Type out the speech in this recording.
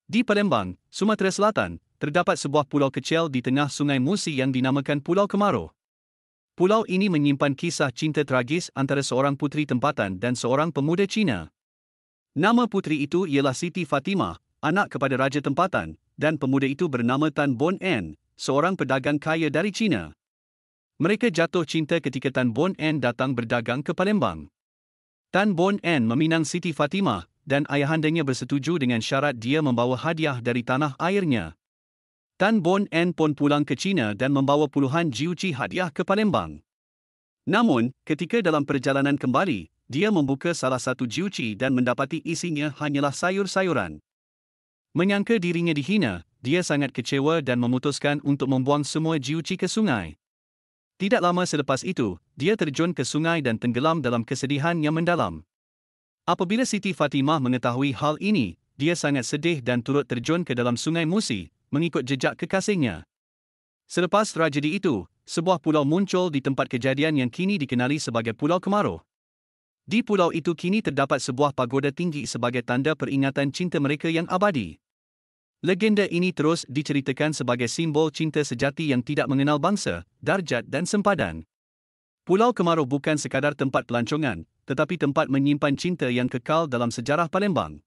Di Palembang, Sumatera Selatan, terdapat sebuah pulau kecil di tengah Sungai Musi yang dinamakan Pulau Kemaro. Pulau ini menyimpan kisah cinta tragis antara seorang puteri tempatan dan seorang pemuda Cina. Nama puteri itu ialah Siti Fatimah, anak kepada raja tempatan, dan pemuda itu bernama Tan Bon En, seorang pedagang kaya dari Cina. Mereka jatuh cinta ketika Tan Bon En datang berdagang ke Palembang. Tan Bon En meminang Siti Fatimah, dan ayahandanya bersetuju dengan syarat dia membawa hadiah dari tanah airnya. Tan Bon En pun pulang ke China dan membawa puluhan jiuci hadiah ke Palembang. Namun, ketika dalam perjalanan kembali, dia membuka salah satu jiuci dan mendapati isinya hanyalah sayur-sayuran. Menyangka dirinya dihina, dia sangat kecewa dan memutuskan untuk membuang semua jiuci ke sungai. Tidak lama selepas itu, dia terjun ke sungai dan tenggelam dalam kesedihan yang mendalam. Apabila Siti Fatimah mengetahui hal ini, dia sangat sedih dan turut terjun ke dalam Sungai Musi, mengikut jejak kekasihnya. Selepas tragedi itu, sebuah pulau muncul di tempat kejadian yang kini dikenali sebagai Pulau Kemaro. Di pulau itu kini terdapat sebuah pagoda tinggi sebagai tanda peringatan cinta mereka yang abadi. Legenda ini terus diceritakan sebagai simbol cinta sejati yang tidak mengenal bangsa, darjat dan sempadan. Pulau Kemaro bukan sekadar tempat pelancongan, tetapi tempat menyimpan cinta yang kekal dalam sejarah Palembang.